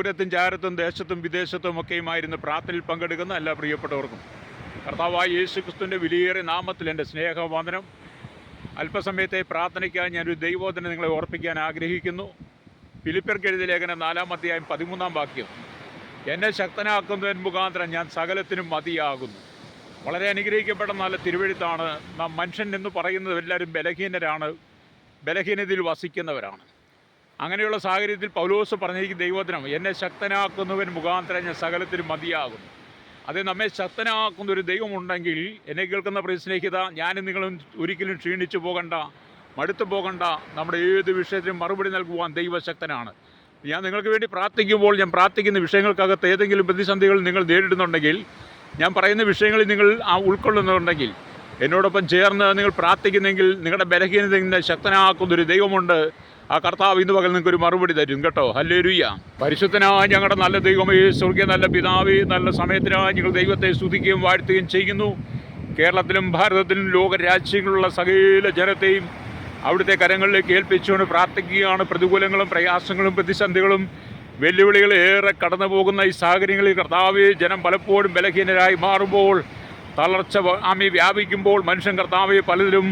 ദൂരത്തും ചാരത്തും ദേശത്തും വിദേശത്തും ഒക്കെയുമായിരുന്ന് പ്രാർത്ഥനയിൽ പങ്കെടുക്കുന്ന എല്ലാ പ്രിയപ്പെട്ടവർക്കും കർത്താവായ യേശു ക്രിസ്തുവിൻ്റെ വിലയേറിയ നാമത്തിൽ എൻ്റെ സ്നേഹവന്ദനം. അല്പസമയത്തെ പ്രാർത്ഥനയ്ക്കായി ഞാനൊരു ദൈവവചനം നിങ്ങളെ ഓർപ്പിക്കാൻ ആഗ്രഹിക്കുന്നു. ഫിലിപ്പിയർക്ക് എഴുതിയ ലേഖനം 4-ാം അധ്യായം 13-ാം വാക്യം. എന്നെ ശക്തനാക്കുന്നതിന് മുഖാന്തരം ഞാൻ സകലത്തിനും മതിയാകുന്നു. വളരെ അനുഗ്രഹിക്കപ്പെട്ട നല്ല തിരുവെഴുത്താണ്. നാം മനുഷ്യൻ എന്ന് പറയുന്നത് എല്ലാവരും ബലഹീനരാണ്, ബലഹീനതയിൽ വസിക്കുന്നവരാണ്. അങ്ങനെയുള്ള സാഹചര്യത്തിൽ പൗലോസ് പറഞ്ഞിരിക്കുന്ന ദൈവവചനം എന്നെ ശക്തനാക്കുന്നവൻ മുഖാന്തരം ഞാൻ സകലത്തിനും മതിയാകുന്നു. അത് നമ്മെ ശക്തനാക്കുന്ന ഒരു ദൈവമുണ്ടെങ്കിൽ, എന്നെ കേൾക്കുന്ന പ്രിയ സ്നേഹിത, ഞാനും നിങ്ങളും ഒരിക്കലും ക്ഷീണിച്ചു പോകണ്ട, മടുത്തു പോകണ്ട. നമ്മുടെ ഏത് വിഷയത്തിനും മറുപടി നൽകുവാൻ ദൈവശക്തനാണ്. ഞാൻ നിങ്ങൾക്ക് വേണ്ടി പ്രാർത്ഥിക്കുമ്പോൾ ഞാൻ പ്രാർത്ഥിക്കുന്ന വിഷയങ്ങൾക്കകത്ത് ഏതെങ്കിലും പ്രതിസന്ധികൾ നിങ്ങൾ നേരിടുന്നുണ്ടെങ്കിൽ, ഞാൻ പറയുന്ന വിഷയങ്ങളിൽ നിങ്ങൾ ഉൾക്കൊള്ളുന്നുണ്ടെങ്കിൽ, എന്നോടൊപ്പം ചേർന്ന് നിങ്ങൾ പ്രാർത്ഥിക്കുന്നെങ്കിൽ നിങ്ങളുടെ ബലഹീനത ശക്തനാക്കുന്നൊരു ദൈവമുണ്ട്. ആ കർത്താവ് ഇന്ന് പകൽ നിങ്ങൾക്കൊരു മറുപടി തരും കേട്ടോ. ഹല്ലേലൂയ. പരിശുദ്ധനായ ഞങ്ങളുടെ നല്ല ദൈവമേ, സ്വർഗീയ നല്ല പിതാവേ, നല്ല സമയത്തിനായി ഞങ്ങൾ ദൈവത്തെ സ്തുതിക്കുകയും വാഴ്ത്തുകയും ചെയ്യുന്നു. കേരളത്തിലും ഭാരതത്തിലും ലോകരാജ്യങ്ങളിലുള്ള സകല ജനത്തെയും അവിടുത്തെ കരങ്ങളിലേക്ക് ഏൽപ്പിച്ചുകൊണ്ട് പ്രാർത്ഥിക്കുകയാണ്. പ്രതികൂലങ്ങളും പ്രയാസങ്ങളും പ്രതിസന്ധികളും വെല്ലുവിളികൾ ഏറെ കടന്നു പോകുന്ന ഈ സാഹചര്യങ്ങളിൽ കർത്താവേ, ജനം പലപ്പോഴും ബലഹീനരായി മാറുമ്പോൾ, തളർച്ച വ്യാപിക്കുമ്പോൾ, മനുഷ്യൻ കർത്താവെ പലതിലും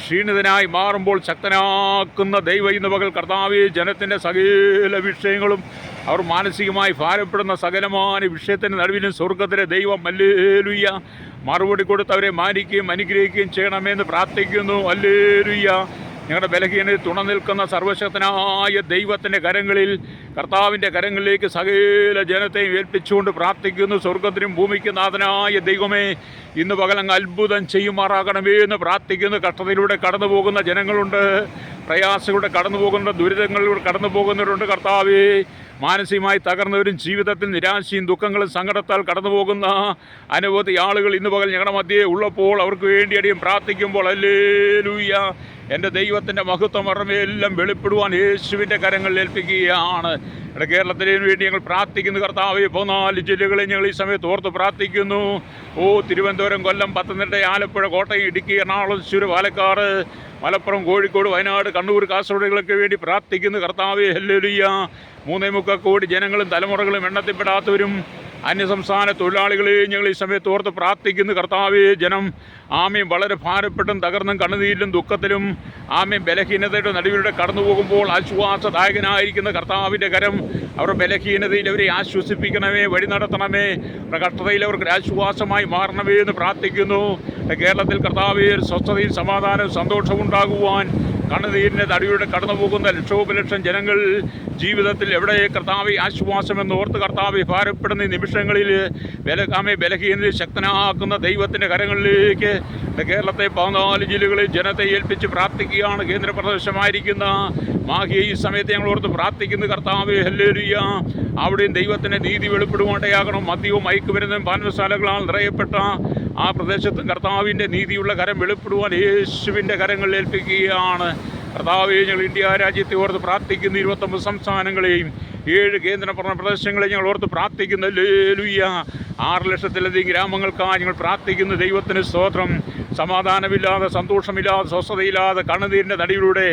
ക്ഷീണിതനായി മാറുമ്പോൾ ശക്തനാക്കുന്ന ദൈവം ഇന്ന് പകൽ കർത്താവെ ജനത്തിൻ്റെ സകല വിഷയങ്ങളും അവർ മാനസികമായി ഭാരപ്പെടുന്ന സകലമായ വിഷയത്തിൻ്റെ നടുവിലും സ്വർഗത്തിലെ ദൈവം ഹല്ലേലൂയ മറുപടി കൊടുത്ത് അവരെ മാനിക്കുകയും അനുഗ്രഹിക്കുകയും ചെയ്യണമെന്ന് പ്രാർത്ഥിക്കുന്നു. ഹല്ലേലൂയ. ഞങ്ങളുടെ ബലഹീനതയിൽ തുണ നിൽക്കുന്ന സർവശക്തനായ ദൈവത്തിൻ്റെ കരങ്ങളിൽ, കർത്താവിൻ്റെ കരങ്ങളിലേക്ക് സകല ജനത്തെയും ഏൽപ്പിച്ചുകൊണ്ട് പ്രാർത്ഥിക്കുന്നു. സ്വർഗത്തിനും ഭൂമിക്കും നാഥനായ ദൈവമേ, ഇന്ന് പകലങ്ങ് അത്ഭുതം ചെയ്യുമാറാകണമേ എന്ന് പ്രാർത്ഥിക്കുന്നു. കഷ്ടതയിലൂടെ കടന്നു പോകുന്ന ജനങ്ങളുണ്ട്, പ്രയാസങ്ങളുടെ കടന്നു പോകുന്ന ദുരിതങ്ങളിലൂടെ കടന്നു പോകുന്നവരുണ്ട്. കർത്താവേ, മാനസികമായി തകർന്നവരും ജീവിതത്തിൽ നിരാശയും ദുഃഖങ്ങളും സങ്കടത്താൽ കടന്നു പോകുന്ന അനവധി ആളുകൾ ഇന്ന് പകൽ ഞങ്ങളുടെ മധ്യേ ഉള്ളപ്പോൾ അവർക്ക് വേണ്ടി അടിയും പ്രാർത്ഥിക്കുമ്പോൾ ഹല്ലേലൂയ എൻ്റെ ദൈവത്തിൻ്റെ മഹത്വം എല്ലാം വെളിപ്പെടുവാൻ യേശുവിൻ്റെ കരങ്ങളിൽ ഏൽപ്പിക്കുകയാണ്. ഇവിടെ കേരളത്തിന് വേണ്ടി ഞങ്ങൾ പ്രാർത്ഥിക്കുന്നു. കർത്താവേ, 14 ജില്ലകളെ ഞങ്ങൾ ഈ സമയത്ത് ഓർത്ത് പ്രാർത്ഥിക്കുന്നു. തിരുവനന്തപുരം, കൊല്ലം, പത്തനംതിട്ട, ആലപ്പുഴ, കോട്ടയം, ഇടുക്കി, എറണാകുളം, തൃശ്ശൂർ, പാലക്കാട്, മലപ്പുറം, കോഴിക്കോട്, വയനാട്, കണ്ണൂർ, കാസർഗോഡുകൾക്ക് വേണ്ടി പ്രാർത്ഥിക്കുന്നു. കർത്താവേ, ഹല്ലേലൂയ. 3.25 കോടി ജനങ്ങളും തലമുറകളും എണ്ണത്തിൽപ്പെടാത്തവരും അന്യസംസ്ഥാന തൊഴിലാളികളെയും ഞങ്ങൾ ഈ സമയത്ത് ഓർത്ത് പ്രാർത്ഥിക്കുന്നു. കർത്താവേ, ജനം വളരെ ഭാരപ്പെട്ടും തകർന്നും കണ്ണുനീരിലും ദുഃഖത്തിലും ബലഹീനതയുടെ നടുവിലൂടെ കടന്നു പോകുമ്പോൾ ആശ്വാസദായകനായിരിക്കുന്ന കർത്താവിൻ്റെ കരം അവരുടെ ബലഹീനതയിൽ അവരെ ആശ്വസിപ്പിക്കണമേ, വഴി നടത്തണമേ, കഷ്ടതയിൽ അവർക്ക് ആശ്വാസമായി മാറണമേ എന്ന് പ്രാർത്ഥിക്കുന്നു. കേരളത്തിൽ കർത്താവേ, സ്വസ്ഥതയും സമാധാനവും സന്തോഷവും ഉണ്ടാകുവാൻ കണ്ണുനീരിൻ്റെ നടുവിലൂടെ കടന്നു പോകുന്ന ലക്ഷോപലക്ഷം ജനങ്ങൾ ജീവിതത്തിൽ എവിടെ കർത്താവെ ആശ്വാസമെന്ന് ഓർത്ത് കർത്താവെ ഭാരപ്പെടുന്ന നിമിഷങ്ങളിൽ ബലഹീനതയിൽ ശക്തനാക്കുന്ന ദൈവത്തിൻ്റെ കരങ്ങളിലേക്ക് കേരളത്തെ 14 ജില്ലകളിൽ ജനത്തെ ഏൽപ്പിച്ച് പ്രാർത്ഥിക്കുകയാണ്. കേന്ദ്രപ്രദേശമായിരിക്കുന്ന മാഹിയെ ഈ സമയത്ത് ഞങ്ങൾ ഓർത്ത് പ്രാർത്ഥിക്കുന്നു. കർത്താവെ, ഹല്ലേലൂയ. അവിടെയും ദൈവത്തിൻ്റെ നീതി വെളിപ്പെടുവാണ്ടയാകണം. മദ്യവും മയക്കുമരുന്നും പാനശാലകളാൽ നിറയപ്പെട്ട ആ പ്രദേശത്തും കർത്താവിൻ്റെ നീതിയുള്ള കരം വെളിപ്പെടുവാൻ യേശുവിൻ്റെ കരങ്ങളിൽ ഏൽപ്പിക്കുകയാണ്. കർത്താവെ, ഞങ്ങൾ ഇന്ത്യ രാജ്യത്തെ ഓർത്ത് പ്രാർത്ഥിക്കുന്നു. 29 സംസ്ഥാനങ്ങളെയും 7 കേന്ദ്രഭരണ പ്രദേശങ്ങളെയും ഞങ്ങൾ ഓർത്ത് പ്രാർത്ഥിക്കുന്നു. ഹല്ലേലൂയ. 6 ലക്ഷത്തിലധികം ഗ്രാമങ്ങൾക്കായി ഞങ്ങൾ പ്രാർത്ഥിക്കുന്നു. ദൈവത്തിന് സ്തോത്രം. സമാധാനമില്ലാതെ, സന്തോഷമില്ലാതെ, സ്വസ്ഥതയില്ലാതെ കണ്ണുനീരിൻ്റെ നടിയിലൂടെ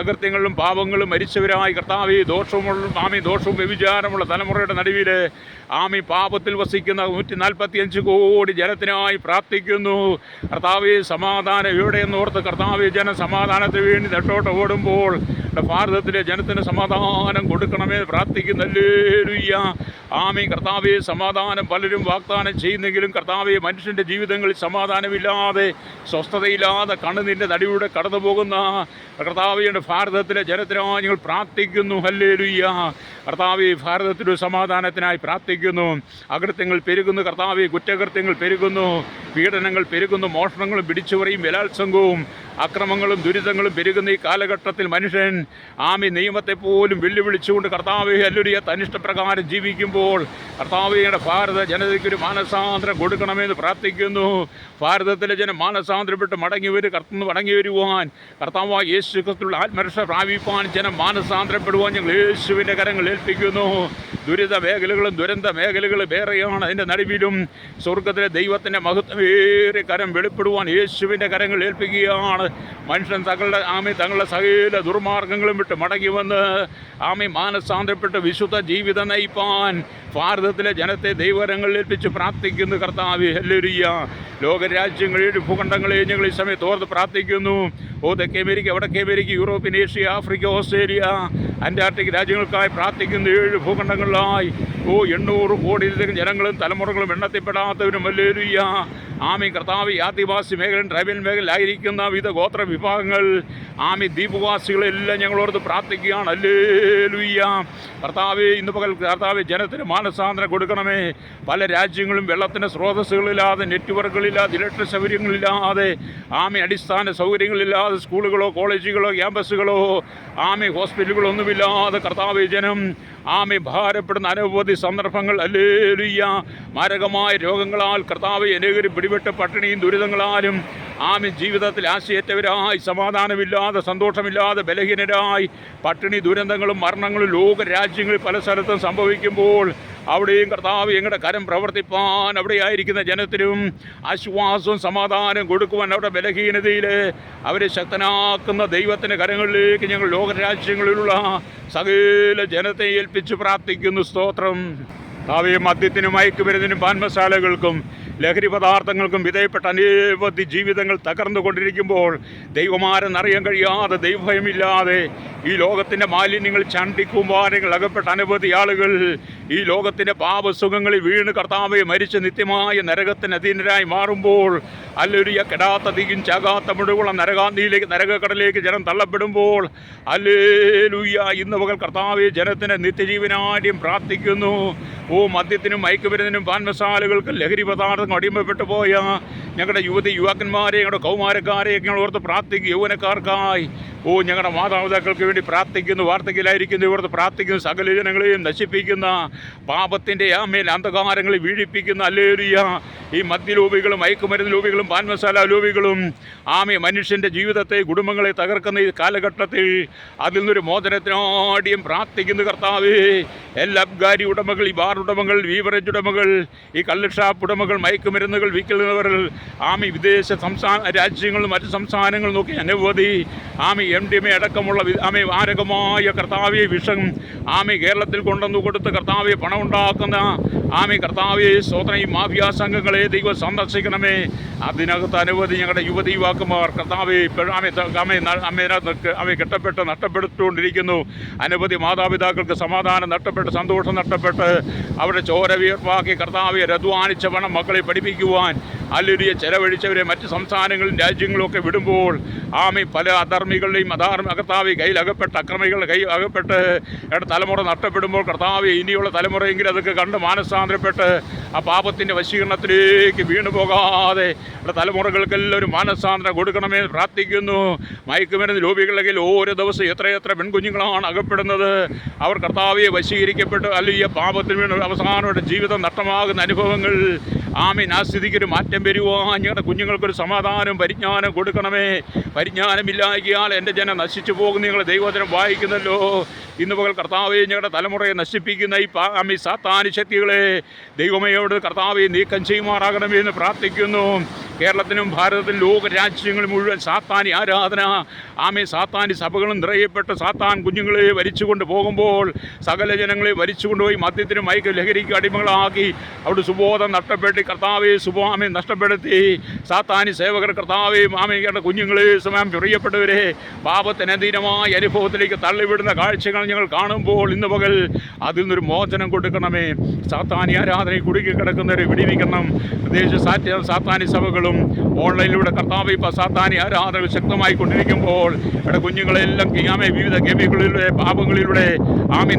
അകൃത്യങ്ങളിലും പാപങ്ങളും മരിച്ചവരായി കർത്താവെ ദോഷവും വ്യഭിചാരമുള്ള തലമുറയുടെ നടുവിൽ പാപത്തിൽ വസിക്കുന്ന 145 കോടി ജനത്തിനായി പ്രാർത്ഥിക്കുന്നു. കർത്താവെ, സമാധാനം എവിടെയെന്ന് ഓർത്ത് കർത്താവെ, ജന സമാധാനത്തിന് വേണ്ടി നെട്ടോട്ട് ഓടുമ്പോൾ ഭാരതത്തിലെ ജനത്തിന് സമാധാനം കൊടുക്കണമേ പ്രാർത്ഥിക്കുന്നു. ഹല്ലേലൂയ. കർത്താവെ, സമാധാനം പലരും വാഗ്ദാനം ചെയ്യുന്നെങ്കിലും കർത്താവെ, മനുഷ്യൻ്റെ ജീവിതങ്ങളിൽ സമാധാനമില്ലാതെ, സ്വസ്ഥതയില്ലാതെ കണ്ണുനീരിൻ്റെ നടുവിലൂടെ കടന്നു പോകുന്ന കർത്താവെയുടെ ഭാരതത്തിലെ ജനത്തിനായി ഞങ്ങൾ പ്രാർത്ഥിക്കുന്നു. ഹല്ലേലൂയ. കർത്താവെ, ഭാരതത്തിലൊരു സമാധാനത്തിനായി പ്രാർത്ഥിക്കുന്നു. അകൃത്യങ്ങൾ പെരുകുന്നു കർത്താവെ, കുറ്റകൃത്യങ്ങൾ പെരുകുന്നു, പീഡനങ്ങൾ പെരുകുന്നു, മോഷണങ്ങളും പിടിച്ചുപറിയും ബലാത്സംഗവും അക്രമങ്ങളും ദുരിതങ്ങളും പെരുകുന്ന ഈ കാലഘട്ടത്തിൽ മനുഷ്യൻ നിയമത്തെ പോലും വെല്ലുവിളിച്ചുകൊണ്ട് കർത്താവെ, ഹല്ലേലൂയ, തന്നിഷ്ടപ്രകാരം ജീവിക്കുമ്പോൾ കർത്താവെയുടെ ഭാരത ജനതയ്ക്കൊരു മാനസാന്തരം കൊടുക്കണമെന്ന് പ്രാർത്ഥിക്കുന്നു. ഭാരതത്തിലെ ജനം മാനസാന്തരപ്പെട്ട് മടങ്ങി വരുവാൻ കർത്താവായ യേശു ക്രിസ്തുവിലുള്ള ആത്മരക്ഷ പ്രാപിപ്പാൻ ജനം മാനസാന്തരപ്പെടുവാൻ ഞങ്ങൾ യേശുവിൻ്റെ കരങ്ങൾ ഏൽപ്പിക്കുന്നു. ദുരിത മേഖലകളും ദുരന്ത മേഖലകളും വേറെയാണ്. അതിൻ്റെ നടുവിലും സ്വർഗത്തിലെ ദൈവത്തിൻ്റെ മഹത്വമേറിയ കരം വെളിപ്പെടുവാൻ യേശുവിൻ്റെ കരങ്ങൾ ഏൽപ്പിക്കുകയാണ്. മനുഷ്യൻ തങ്ങളുടെ സകല ദുർമാർഗങ്ങളും വിട്ട് മടങ്ങി വന്ന് മാനസാന്തരപ്പെട്ട് വിശുദ്ധ ജീവിതം നയിപ്പാൻ ഭാരതത്തിലെ ജനത്തെ ദൈവകരങ്ങളിൽ ഏൽപ്പിച്ച് പ്രാർത്ഥിക്കുന്നു. കർത്താവേ, ഹല്ലേലൂയ. ലോകരാജ്യങ്ങളെയും ഭൂഖണ്ഡങ്ങളെയും ഞങ്ങൾ ഈ സമയത്ത് ഓർത്ത് പ്രാർത്ഥിക്കുന്നു. തെക്കേ അമേരിക്ക, വടക്കേ America, European, Asia, Africa, Australia, Antarctic രാജ്യങ്ങൾക്കായി പ്രാർത്ഥിക്കുന്നു. 7 ഭൂഖണ്ഡങ്ങളിലായി 800 കോടിയിലധികം ജനങ്ങളും തലമുറകളും എണ്ണത്തിൽപ്പെടാത്തവരും. ഹല്ലേലൂയ. കർത്താവ്, ആദിവാസി മേഖല, ട്രൈബൽ മേഖലയിലായിരിക്കുന്ന വിവിധ ഗോത്ര വിഭാഗങ്ങൾ, ദ്വീപവാസികളെല്ലാം ഞങ്ങളോർത്ത് പ്രാർത്ഥിക്കുകയാണ്. ഹല്ലേലൂയ. കർത്താവേ, ഇന്ന് പകൽ കർത്താവേ, ജനത്തിന് മാനസാന്തരം കൊടുക്കണമേ. പല രാജ്യങ്ങളും വെള്ളത്തിൻ്റെ സ്രോതസ്സുകളില്ലാതെ, നെറ്റ്വർക്കുകളില്ലാതെ, ഇലക്ട്രിക് സൗകര്യങ്ങളില്ലാതെ, അടിസ്ഥാന സൗകര്യങ്ങളില്ലാതെ, സ്കൂളുകളോ കോളേജുകളോ ക്യാമ്പസുകളോ ഹോസ്പിറ്റലുകളോ ഒന്നുമില്ലാതെ കർത്താവേ, ജനം ഭാരപ്പെടുന്ന അനവധി സന്ദർഭങ്ങൾ. ഹല്ലേലൂയ. മാരകമായ രോഗങ്ങളാൽ കർത്താവേ, അനേകരും പിടിപെട്ട പട്ടിണിയും ദുരിതങ്ങളാലും ജീവിതത്തിൽ ആശയറ്റവരായി, സമാധാനമില്ലാതെ, സന്തോഷമില്ലാതെ, ബലഹീനരായി, പട്ടിണി, ദുരന്തങ്ങളും മരണങ്ങളും ലോകരാജ്യങ്ങളിൽ പല സ്ഥലത്തും സംഭവിക്കുമ്പോൾ അവിടെയും കർത്താവ് ഞങ്ങളുടെ കരം പ്രവർത്തിപ്പാൻ അവിടെയായിരിക്കുന്ന ജനത്തിനും ആശ്വാസവും സമാധാനവും കൊടുക്കുവാൻ, അവിടെ ബലഹീനതയിൽ അവരെ ശക്തനാക്കുന്ന ദൈവത്തിൻ്റെ കരങ്ങളിലേക്ക് ഞങ്ങൾ ലോകരാജ്യങ്ങളിലുള്ള സകല ജനത്തെ ഏൽപ്പിച്ച് പ്രാർത്ഥിക്കുന്നു. സ്തോത്രം. മദ്യത്തിനും മയക്കുമരുന്നിനും പാൻമസാലകൾക്കും ലഹരി പദാർത്ഥങ്ങൾക്കും വിധേയപ്പെട്ട അനവധി ജീവിതങ്ങൾ തകർന്നുകൊണ്ടിരിക്കുമ്പോൾ ദൈവമാരെന്നറിയാൻ കഴിയാതെ, ദൈവഭയമില്ലാതെ ഈ ലോകത്തിൻ്റെ മാലിന്യങ്ങൾ, ചണ്ടിക്കൂമ്പാരങ്ങൾ അകപ്പെട്ട അനവധി ആളുകൾ ഈ ലോകത്തിൻ്റെ പാപസുഖങ്ങളിൽ വീണ് കർത്താവെ മരിച്ച് നിത്യമായ നരകത്തിന് അധീനരായി മാറുമ്പോൾ, ഹല്ലേലൂയ, കെടാത്ത തീയും ചാകാത്ത മുഴുവൻ നരകാന്തിയിലേക്ക്, നരകക്കടലിലേക്ക് ജനം തള്ളപ്പെടുമ്പോൾ, ഹല്ലേലൂയ, ഇന്ന് പകൽ കർത്താവെ ജനത്തിന് നിത്യജീവനാദ്യം പ്രാർത്ഥിക്കുന്നു. മദ്യത്തിനും മയക്കുമരുന്നിനും പാൻമസാലകൾക്കും ലഹരി പദാർത്ഥങ്ങൾ അടിമപ്പെട്ടു പോയ ഞങ്ങളുടെ യുവാക്കന്മാരെ, ഞങ്ങളുടെ കൗമാരക്കാരെ ഞങ്ങൾ ഓർത്ത് പ്രാർത്ഥിക്കും. യൗവനക്കാർക്കായി ഞങ്ങളുടെ മാതാപിതാക്കൾക്ക് വേണ്ടി പ്രാർത്ഥിക്കുന്നു. വാർദ്ധക്യത്തിലായിരിക്കുന്നു ഇവർക്ക് പ്രാർത്ഥിക്കുന്നു. സകല ജനങ്ങളെയും നശിപ്പിക്കുന്ന പാപത്തിൻ്റെ അന്ധകാരങ്ങളിൽ വീഴിപ്പിക്കുന്ന, ഹല്ലേലൂയ, ഈ മദ്യലോപികളും മയക്കുമരുന്ന് ലോപികളും പാൻമസാല ലോപികളും മനുഷ്യൻ്റെ ജീവിതത്തെ, കുടുംബങ്ങളെ തകർക്കുന്ന ഈ കാലഘട്ടത്തിൽ അതിൽ നിന്നൊരു മോചനത്തിനാടിയും പ്രാർത്ഥിക്കുന്നു. കർത്താവേ, എല്ലാ അബ്കാരി ഉടമകൾ, ഈ ബാർ ഉടമകൾ, ബീവറേജ് ഉടമകൾ, ഈ കള്ള് ഷാപ്പ് ഉടമകൾ, മയക്കുമരുന്നുകൾ വിൽക്കുന്നവർ, വിദേശ രാജ്യങ്ങളും മറ്റ് സംസ്ഥാനങ്ങളും നോക്കി അനവധി MDMA അടക്കമുള്ള മാരകമായ കർത്താവെ വിഷം കേരളത്തിൽ കൊണ്ടുവന്നു കൊടുത്ത് കർത്താവെ പണം ഉണ്ടാക്കുന്ന കർത്താവെ സ്വതന്ത്ര ഈ മാഫിയ സംഘങ്ങളെ ദൈവം സന്ദർശിക്കണമേ. അതിനകത്ത് അനവധി ഞങ്ങളുടെ യുവതി യുവാക്കന്മാർ കർത്താവെ കെട്ടപ്പെട്ട് നഷ്ടപ്പെടുത്തുകൊണ്ടിരിക്കുന്നു. അനവധി മാതാപിതാക്കൾക്ക് സമാധാനം നഷ്ടപ്പെട്ട്, സന്തോഷം നഷ്ടപ്പെട്ട്, അവരുടെ ചോര വിയർപ്പാക്കി കർത്താവെ അധ്വാനിച്ച പണം മക്കളെ പഠിപ്പിക്കുവാൻ ഹല്ലേലൂയ ചെലവഴിച്ചവരെ മറ്റ് സംസ്ഥാനങ്ങളും രാജ്യങ്ങളുമൊക്കെ വിടുമ്പോൾ പല അധർമ്മികളുടെയും കർത്താവെ കയ്യിലകപ്പെട്ട്, അക്രമികളുടെ കയ്യിൽ അകപ്പെട്ട് തലമുറ നഷ്ടപ്പെടുമ്പോൾ കർത്താവെ ഇനിയുള്ള തലമുറയെങ്കിലും അതൊക്കെ കണ്ട് മാനസാന്തരപ്പെട്ട് ആ പാപത്തിൻ്റെ വശീകരണത്തിലേക്ക് വീണു പോകാതെ തലമുറകൾക്കെല്ലാം ഒരു മാനസാന്തരം കൊടുക്കണമേ പ്രാർത്ഥിക്കുന്നു. മയക്കുമരുന്ന് ലോപികളുടെ കയ്യിൽ ഓരോ ദിവസം എത്രയെത്ര പെൺകുഞ്ഞുങ്ങളാണ് അകപ്പെടുന്നത്. അവർ കർത്താവെ വശീകരിക്കപ്പെട്ട് അല്ലെങ്കിൽ പാപത്തിന് വീണ് അവസാനമായിട്ട് ജീവിതം നഷ്ടമാകുന്ന അനുഭവങ്ങൾ ആ സ്ഥിതിക്കൊരു മാറ്റം വരുവാൻ ഞങ്ങളുടെ കുഞ്ഞുങ്ങൾക്കൊരു സമാധാനം, പരിജ്ഞാനം കൊടുക്കണമേ. പരിജ്ഞാനമില്ലായകയാൽ എൻ്റെ ജനം നശിച്ചു പോകുന്ന ഞങ്ങൾ ദൈവവചനം വായിക്കുന്നല്ലോ. ഇന്ന് പകൽ കർത്താവെ ഞങ്ങളുടെ തലമുറയെ നശിപ്പിക്കുന്ന ഈ സാത്താനി ശക്തികളെ ദൈവമയോട് കർത്താവെ നീക്കം ചെയ്യുമാറാകണമേ എന്ന് പ്രാർത്ഥിക്കുന്നു. കേരളത്തിനും ഭാരതത്തിലും ലോകരാജ്യങ്ങൾ മുഴുവൻ സാത്താനി ആരാധന, സാത്താനി സഭകളും നിറയപ്പെട്ട് സാത്താൻ കുഞ്ഞുങ്ങളെ വലിച്ചുകൊണ്ട് പോകുമ്പോൾ സകല ജനങ്ങളെ വലിച്ചുകൊണ്ടുപോയി മദ്യത്തിനും മയക്ക് ലഹരിക്ക് അടിമകളാക്കി അവിടെ സുബോധം നഷ്ടപ്പെട്ട് കർത്താവെ നഷ്ടപ്പെടുത്തി സാത്താനി സേവകർ കർത്താവെ മാമയുടെ കുഞ്ഞുങ്ങളെ പ്രിയപ്പെട്ടവരെ പാപത്തിനധീനമായ അനുഭവത്തിലേക്ക് തള്ളിവിടുന്ന കാഴ്ചകൾ ഞങ്ങൾ കാണുമ്പോൾ ഇന്ന് പകൽ അതിൽ നിന്നൊരു മോചനം കൊടുക്കണമേ. സാത്താനി ആരാധനയിൽ കുടുങ്ങി കിടക്കുന്നവരെ വിടിവിക്കണം. പ്രത്യേകിച്ച് സാത്താനി സഭകളും ഓൺലൈനിലൂടെ കർത്താവ് ഇപ്പോൾ സാത്താനി ആരാധന ശക്തമായി കൊണ്ടിരിക്കുമ്പോൾ ഇവിടെ കുഞ്ഞുങ്ങളെല്ലാം വിവിധ ഗെയിമുകളിലൂടെ പാപങ്ങളിലൂടെ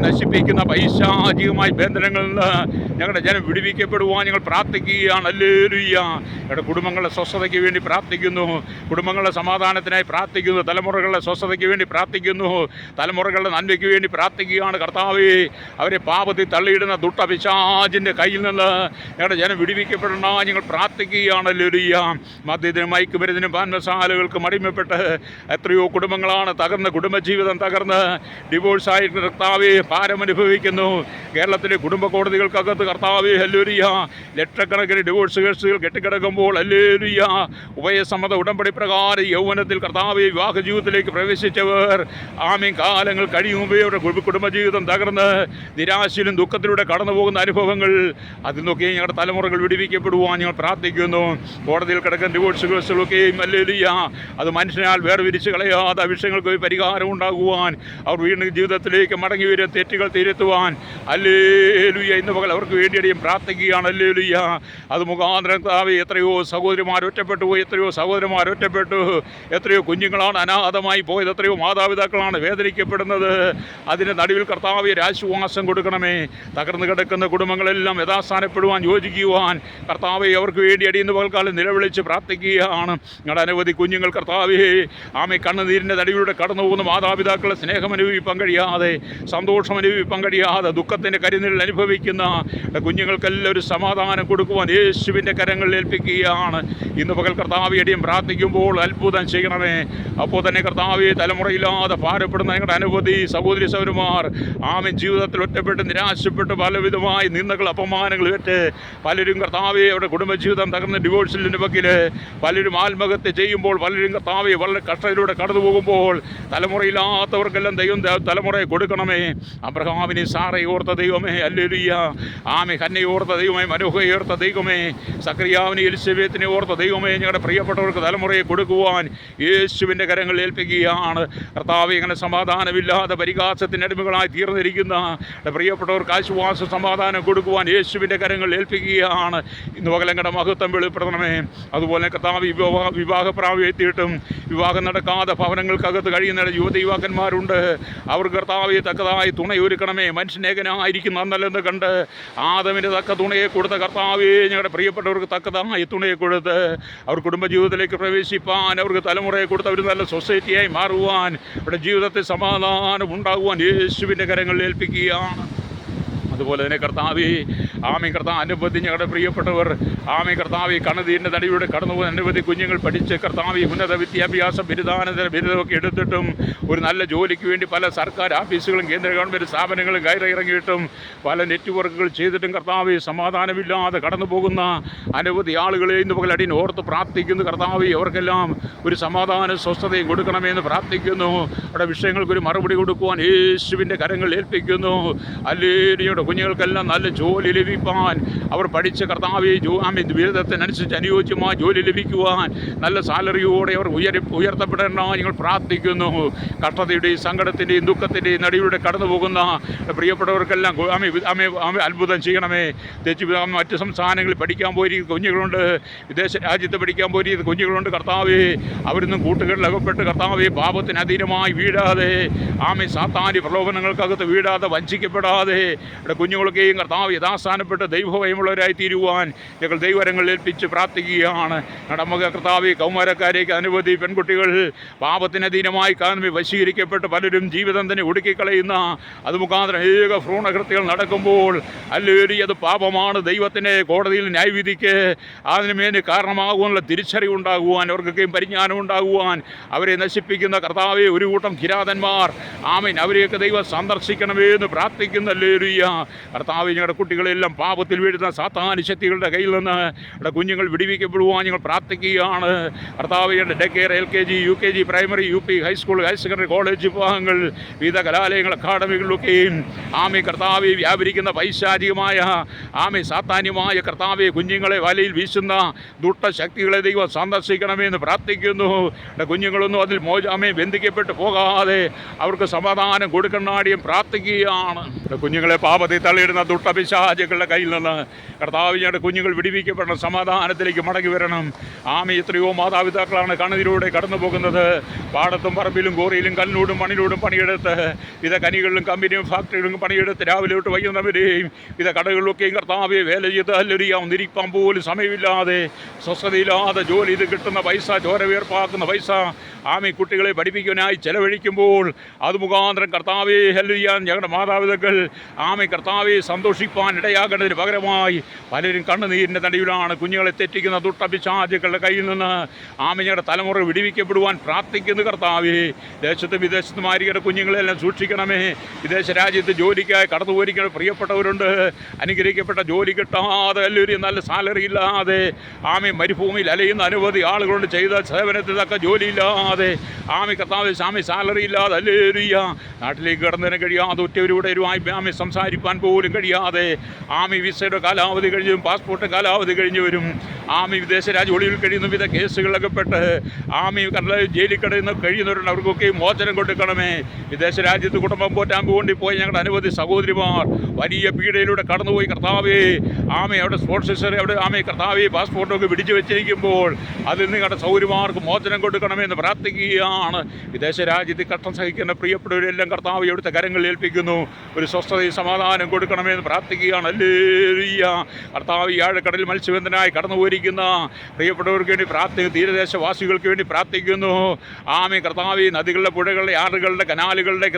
നശിപ്പിക്കുന്ന പൈശാചികമായ ബന്ധനങ്ങളിൽ നിന്ന് ഞങ്ങളുടെ ജനം വിടുവിക്കപ്പെടുവാൻ ഞങ്ങൾ പ്രാർത്ഥിക്കുകയാണ്. ഹല്ലേലൂയ. ഞങ്ങളുടെ കുടുംബങ്ങളുടെ സ്വസ്ഥതയ്ക്ക് വേണ്ടി പ്രാർത്ഥിക്കുന്നു. കുടുംബങ്ങളുടെ സമാധാനത്തിനായി പ്രാർത്ഥിക്കുന്നു. തലമുറകളുടെ സ്വസ്ഥതയ്ക്ക് വേണ്ടി പ്രാർത്ഥിക്കുന്നു. തലമുറകളുടെ നന്മയ്ക്ക് വേണ്ടി പ്രാർത്ഥിക്കുകയാണ്. കർത്താവേ, അവരെ പാപത്തിൽ തള്ളിയിടുന്ന ദുഷ്ടപിശാചിൻ്റെ കയ്യിൽ നിന്ന് ഞങ്ങളുടെ ജനം വിടുവിക്കപ്പെടണം ഞങ്ങൾ പ്രാർത്ഥിക്കുകയാണ്. ഹല്ലേലൂയ. മദ്യത്തിനും മയക്കുമരുന്നിനും പാൻമസാലകൾക്കും അടിമപ്പെട്ട് എത്രയോ കുടുംബങ്ങളാണ് കുടുംബജീവിതം തകർന്ന് ഡിവോഴ്സായിട്ട് കർത്താവേ ഭാരമനുഭവിക്കുന്നു. കേരളത്തിലെ കുടുംബ കോടതികൾക്കകത്ത് കർത്താവേ ഹല്ലേലൂയ ലക്ഷക്കണക്കിന് ഡിവോഴ്സ് കേസുകൾ കെട്ടിക്കിടക്കുമ്പോൾ ഹല്ലേലൂയ ഉഭയസമ്മത ഉടമ്പടി പ്രകാരം യൗവനത്തിൽ കർത്താവേ വിവാഹ ജീവിതത്തിലേക്ക് പ്രവേശിച്ചവർ കാലങ്ങൾ കഴിയുമ്പോൾ അവരുടെ കുടുംബജീവിതം തകർന്ന് നിരാശയിലും ദുഃഖത്തിലൂടെ കടന്നു പോകുന്ന അനുഭവങ്ങൾ അതിൽ നിന്നൊക്കെ ഞങ്ങളുടെ തലമുറകൾ വിടുവിക്കപ്പെടുവാൻ ഞങ്ങൾ പ്രാർത്ഥിക്കുന്നു. കോടതിയിൽ കിടക്കുന്ന ഡിവോഴ്സ് കേസുകളൊക്കെയും ഹല്ലേലൂയ അത് മനുഷ്യനാൽ വേർതിരിച്ച് കളയാതെ വിഷയങ്ങൾക്ക് പരിഹാരം ഉണ്ടാകുവാൻ അവർ വീണ്ടും ജീവിതത്തിലേക്ക് മടങ്ങി വരും, തെറ്റുകൾ തിരുത്തുവാൻ ഹല്ലേലൂയ ഇന്ന് പകൽ അവർക്ക് വേണ്ടിയും പ്രാർത്ഥിക്കുകയാണ്. ഹല്ലേലൂയ അത് മുഖാന്തരം എത്രയോ സഹോദരിമാർ ഒറ്റപ്പെട്ടു പോയി, എത്രയോ സഹോദരന്മാർ ഒറ്റപ്പെട്ടു, എത്രയോ കുഞ്ഞുങ്ങളാണ് അനാഥമായി പോയത്, എത്രയോ മാതാപിതാക്കളാണ് വേദനിക്കപ്പെടുന്നത്. അതിൻ്റെ നടുവിൽ കർത്താവേ ഒരു ആശ്വാസം കൊടുക്കണമേ. തകർന്നു കിടക്കുന്ന കുടുംബങ്ങളെല്ലാം യഥാസ്ഥാനപ്പെടുവാൻ യോജിക്കുവാൻ കർത്താവെ അവർക്ക് വേണ്ടി അടിയുന്ന പകൽക്കാലം നിലവിളിച്ച് പ്രാർത്ഥിക്കുകയാണ്. ഞങ്ങളുടെ അനവധി കുഞ്ഞുങ്ങൾ കർത്താവേ കണ്ണുനീരിൻ്റെ നടുവിലൂടെ കടന്നു പോകുന്ന മാതാപിതാക്കളെ സ്നേഹം അനുഭവിക്കാൻ കഴിയാതെ, സന്തോഷം അനുഭവിക്കാൻ കഴിയാതെ, ദുഃഖത്തിൻ്റെ കരിനിഴൽ അനുഭവിക്കുന്ന കുഞ്ഞുങ്ങൾക്കെല്ലാം ഒരു സമാധാനം കൊടുക്കുവാൻ യേശുവിൻ്റെ കരങ്ങളിൽ ഏൽപ്പിക്കുകയാണ്. ഇന്ന് പകൽ കർത്താവെ അടിയും പ്രാർത്ഥിക്കുമ്പോൾ അത്ഭുതം ചെയ്യണമേ. അപ്പോൾ തന്നെ കർത്താവെ തലമുറയില്ലാതെ ഭാരപ്പെടുന്ന ഞങ്ങളുടെ അനവധി സഹോദരി സഹോദരന്മാർ ജീവിതത്തിൽ ഒറ്റപ്പെട്ട് നിരാശപ്പെട്ട് പലവിധമായ നിന്ദകൾ അപമാനങ്ങൾ ഏറ്റ് പലരും കർത്താവെ അവരുടെ കുടുംബജീവിതം തകർന്ന് ഡിവോഴ്സിൻ്റെ വക്കിൽ പലരും ആത്മഹത്യ ചെയ്യുമ്പോൾ, പലരും കർത്താവെ വളരെ കഷ്ടത്തിലൂടെ കടന്നു പോകുമ്പോൾ തലമുറയില്ലാത്തവർക്കെല്ലാം ദൈവം തലമുറയെ കൊടുക്കണമേ. അബ്രഹാമിനെ സാറയെ ഓർത്ത ദൈവമേ ഹല്ലേലൂയ, ഹന്നയെ ഓർത്ത ദൈവമേ, മനോഹയെ ഓർത്ത ദൈവമേ, സക്രിയാവിനെ എലിസബേത്തിനെ ഓർത്ത ദൈവമേ, ഞങ്ങളുടെ പ്രിയപ്പെട്ടവർക്ക് തലമുറയെ കൊടുക്കുവാൻ യേശുവിൻ്റെ കരങ്ങളിൽ ഏൽപ്പിക്കുകയാണ്. കർത്താവെ ഇങ്ങനെ സമാധാനമില്ലാതെ പരിഹാസത്തിന് അടിമകളായി തീർന്നിരിക്കുന്ന പ്രിയപ്പെട്ടവർക്ക് ആശ്വാസ സമാധാനം കൊടുക്കുവാൻ യേശുവിൻ്റെ കരങ്ങളിൽ ഏൽപ്പിക്കുകയാണ്. ഇന്ന് പകലങ്ങളുടെ മഹത്വം വെളിപ്പെടുത്തണമേ. അതുപോലെ കർത്താവ് വിവാഹപ്രായം എത്തിയിട്ടും വിവാഹം നടക്കാതെ ഭവനങ്ങൾക്കകത്ത് കഴിയുന്ന യുവതീവാക്കന്മാരുണ്ട്. അവർ കർത്താവെ തക്കതായി തുണയൊരുക്കണമേ. മനുഷ്യനേകനായിരിക്കും നന്നല്ലെന്ന് കണ്ട് ആദമിന് തക്ക തുണയെ കൊടുത്ത കർത്താവെ ഞങ്ങളുടെ പ്രിയപ്പെട്ടവർക്ക് തക്കതായി തുണയെ കൊടുത്ത് അവർ കുടുംബജീവിതത്തിലേക്ക് പ്രവേശിപ്പാൻ, അവർക്ക് തലമുറയെ കൊടുത്ത് അവർ നല്ല സൊസൈറ്റിയായി മാറുവാൻ, അവരുടെ ജീവിതത്തിൽ സമാധാനം ഉണ്ടാകുവാൻ യേശുവിൻ്റെ കരങ്ങളിൽ ഏൽപ്പിക്കുകയാണ്. അതുപോലെ തന്നെ കർത്താവേ കർത്താവ് അനുബന്ധി ഞങ്ങളുടെ പ്രിയപ്പെട്ടവർ കർത്താവെ കണ്ണുനീരിൻ്റെ തടിയുടെ കടന്നു പോകുന്ന അനവധി കുഞ്ഞുങ്ങൾ പഠിച്ച് കർത്താവെ ഉന്നത വിദ്യാഭ്യാസം ബിരുദാനന്തര ബിരുദമൊക്കെ എടുത്തിട്ടും ഒരു നല്ല ജോലിക്ക് വേണ്ടി പല സർക്കാർ ഓഫീസുകളും കേന്ദ്ര ഗവൺമെൻറ് സ്ഥാപനങ്ങളും കയറിയിറങ്ങിയിട്ടും പല നെറ്റ്വർക്കുകൾ ചെയ്തിട്ടും കർത്താവെ സമാധാനമില്ലാതെ കടന്നു പോകുന്ന അനവധി ആളുകളെ ഇന്ന് പകൽ അടിയൻ ഓർത്ത് പ്രാർത്ഥിക്കുന്നു. കർത്താവെ അവർക്കെല്ലാം ഒരു സമാധാന സ്വസ്ഥതയും കൊടുക്കണമെന്ന് പ്രാർത്ഥിക്കുന്നു. അവിടെ വിഷയങ്ങൾക്കൊരു മറുപടി കൊടുക്കുവാൻ യേശുവിൻ്റെ കരങ്ങൾ ഏൽപ്പിക്കുന്നു. ഹല്ലേലൂയ കുഞ്ഞുങ്ങൾക്കെല്ലാം നല്ല ജോലി ലഭിക്കാൻ, അവർ പഠിച്ച കർത്താവെ ബിരുദത്തിനനുസരിച്ച് അനുയോജ്യമായ ജോലി ലഭിക്കുവാൻ, നല്ല സാലറിയോടെ അവർ ഉയർത്തപ്പെടേണ്ട ഞങ്ങൾ പ്രാർത്ഥിക്കുന്നു. കഷ്ടതയുടെയും സങ്കടത്തിൻ്റെയും ദുഃഖത്തിൻ്റെയും നടിയിലൂടെ കടന്നു പോകുന്ന പ്രിയപ്പെട്ടവർക്കെല്ലാം അത്ഭുതം ചെയ്യണമേ. മറ്റ് സംസ്ഥാനങ്ങളിൽ പഠിക്കാൻ പോയിരിക്കുന്ന കുഞ്ഞുങ്ങളുണ്ട്, വിദേശ രാജ്യത്ത് പഠിക്കാൻ പോയിരിക്കുന്ന കുഞ്ഞുങ്ങളുണ്ട്. കർത്താവെ അവരൊന്നും കൂട്ടുകളിൽ അകപ്പെട്ട് കർത്താവെ പാപത്തിന് അധീനമായി വീഴാതെ, സാത്താന്യ പ്രലോഭനങ്ങൾക്കകത്ത് വീഴാതെ, വഞ്ചിക്കപ്പെടാതെ കുഞ്ഞുങ്ങളൊക്കെയും കർത്താവ് യഥാസ്ഥാനപ്പെട്ട് ദൈവഭയമുള്ളവരായി തീരുവാൻ ഞങ്ങൾ ദൈവകരങ്ങളിൽ ഏൽപ്പിച്ച് പ്രാർത്ഥിക്കുകയാണ്. നമ്മുടെ കർത്താവ് കൗമാരക്കാരേക്ക് അനവധി പെൺകുട്ടികൾ പാപത്തിനധീനമായി കാണുമ്പോൾ വശീകരിക്കപ്പെട്ട് പലരും ജീവിതം തന്നെ ഒടുക്കിക്കളയുന്ന അത് മുഖാന്തരം ഏക ഭ്രൂണകൃത്യങ്ങൾ നടക്കുമ്പോൾ ഹല്ലേലൂയ അത് പാപമാണ്. ദൈവത്തിൻ്റെ കോടതിയിൽ ന്യായവിധിക്ക് അതിനുമേന് കാരണമാകുവാനുള്ള തിരിച്ചറിവുണ്ടാകുവാൻ, അവർക്കൊക്കെയും പരിജ്ഞാനം ഉണ്ടാകുവാൻ, അവരെ നശിപ്പിക്കുന്ന കർത്താവെ ഒരു കൂട്ടം കിരാതന്മാർ അവരെയൊക്കെ ദൈവം സന്ദർശിക്കണമേ എന്ന് പ്രാർത്ഥിക്കുന്നല്ലേ. കർത്താവ് ഞങ്ങളുടെ കുട്ടികളെല്ലാം പാപത്തിൽ വീഴുന്ന സാത്താന്യ ശക്തികളുടെ കയ്യിൽ നിന്ന് ഇവിടെ കുഞ്ഞുങ്ങൾ വിടുവിക്കപ്പെടുവാൻ ഞങ്ങൾ പ്രാർത്ഥിക്കുകയാണ്. കർത്താവ് ഞങ്ങളുടെ day care, LKG, UKG, primary, UP, high school, higher secondary, college വിഭാഗങ്ങൾ, വിവിധ കലാലയങ്ങൾ, അക്കാഡമികളിലൊക്കെയും കർത്താവെ വ്യാപരിക്കുന്ന പൈശാചികമായ സാത്താന്യമായ കർത്താവെ കുഞ്ഞുങ്ങളെ വലയിൽ വീശുന്ന ദുഷ്ടശക്തികളെ ദൈവം സന്ദർശിക്കണമെന്ന് പ്രാർത്ഥിക്കുന്നു. കുഞ്ഞുങ്ങളൊന്നും അതിൽ ബന്ധിക്കപ്പെട്ട് പോകാതെ അവർക്ക് സമാധാനം കൊടുക്കണാടിയും പ്രാർത്ഥിക്കുകയാണ്. കുഞ്ഞുങ്ങളെ പാപത്തിൽ തള്ളിയിടുന്ന ദുഷ്ടപിശാചുക്കളുടെ കയ്യിൽ നിന്ന് കർത്താവ് ഞങ്ങളുടെ കുഞ്ഞുങ്ങൾ വിടുവിക്കപ്പെടണം, സമാധാനത്തിലേക്ക് മടങ്ങി വരണം. എത്രയോ മാതാപിതാക്കളാണ് കണ്ണുനീരിലൂടെ കടന്നു പോകുന്നത്. പാടത്തും പറമ്പിലും കോറിയിലും കല്ലിലൂടും മണ്ണിലൂടും പണിയെടുത്ത് വിവിധ കനികളിലും കമ്പനിയും ഫാക്ടറികളിലും പണിയെടുത്ത് രാവിലെ തൊട്ട് വൈകുന്നവരെയും വിവിധ കടകളിലൊക്കെയും കർത്താവെ വേല ചെയ്ത് നിരിക്കാൻ പോലും സമയമില്ലാതെ, സ്വസ്ഥതയില്ലാതെ ജോലി ചെയ്ത് കിട്ടുന്ന പൈസ, ചോരവേർപ്പാക്കുന്ന പൈസ കുട്ടികളെ പഠിപ്പിക്കാനായി ചെലവഴിക്കുമ്പോൾ അത് മുഖാന്തരം കർത്താവെ ഹല്ലേലൂയ ഞങ്ങളുടെ മാതാപിതാക്കൾ കർത്താവെ സന്തോഷിപ്പാൻ ഇടയാകേണ്ടതിന് പകരമായി പലരും കണ്ണുനീരിൻ്റെ നടുവിലാണ്. കുഞ്ഞുങ്ങളെ തെറ്റിക്കുന്ന ദുഷ്ടപിശാചുക്കളുടെ കയ്യിൽ നിന്ന് ഞങ്ങളുടെ തലമുറ വിടുവിക്കപ്പെടുവാൻ പ്രാർത്ഥിക്കുന്നു കർത്താവെ. ദേശത്തും വിദേശത്തുമായിരിക്കുന്ന കുഞ്ഞുങ്ങളെല്ലാം സൂക്ഷിക്കണമേ. വിദേശ രാജ്യത്ത് ജോലിക്കായി കടന്നു പോയിരിക്കുന്ന പ്രിയപ്പെട്ടവരുണ്ട്. അനുഗ്രഹിക്കപ്പെട്ട ജോലി കിട്ടാതെ അല്ലെങ്കിൽ നല്ല സാലറി ഇല്ലാതെ മരുഭൂമിയിൽ അലയുന്ന അനവധി ആളുകളുണ്ട്. ചെയ്ത സേവനത്തിൽ തക്ക ജോലിയില്ലാതെ കർത്താവ് സാലറി ഇല്ലാതെ അല്ലേലുയ്യ നാട്ടിലേക്ക് കടന്നതിന് കഴിയാതെ ഒറ്റവരുടെ സംസാരിപ്പാൻ പോലും കഴിയാതെ വിസയുടെ കാലാവധി കഴിഞ്ഞും പാസ്പോർട്ട് കാലാവധി കഴിഞ്ഞവരും വിദേശ രാജ്യങ്ങളിൽ കഴിയുന്ന വിവിധ കേസുകളിലൊക്കെ പെട്ട് ജയിലിൽ കഴിയുന്നവരുണ്ട്. അവർക്കൊക്കെ മോചനം കൊടുക്കണമേ. വിദേശ രാജ്യത്ത് കുടുംബം പോറ്റാൻ വേണ്ടി പോയി ഞങ്ങളുടെ അനവധി സഹോദരിമാർ വലിയ പീഡയിലൂടെ കടന്നുപോയി കർത്താവേ. അവിടെ സ്പോൺസേഴ്സ് അവിടെ കർത്താവെ പാസ്പോർട്ടൊക്കെ പിടിച്ചു വെച്ചിരിക്കുമ്പോൾ അതിൽ നിങ്ങളുടെ സൗകര്യമാർക്ക് മോചനം കൊടുക്കണമെന്ന് പ്രാർത്ഥിക്കുകയാണ്. വിദേശ രാജ്യത്ത് കഷ്ടം സഹിക്കുന്ന പ്രിയപ്പെട്ടവരെല്ലാം കർത്താവ് അവിടുത്തെ കരങ്ങളിൽ ഏൽപ്പിക്കുന്നു. ഒരു സ്വസ്ഥതയും സമാധാനം കൊടുക്കണമെന്ന് പ്രാർത്ഥിക്കുകയാണ്. ഹല്ലേലൂയ. കർത്താവ് ആഴക്കടലിൽ മത്സ്യബന്ധനായി കടന്നു പോയിരിക്കുന്ന പ്രിയപ്പെട്ടവർക്ക് വേണ്ടി പ്രാർത്ഥിക്കുന്നു. തീരദേശവാസികൾക്ക് വേണ്ടി പ്രാർത്ഥിക്കുന്നു. കർത്താവ് നദികളുടെ പുഴകളുടെ ആറുകളുടെ കനാലുകളുടെ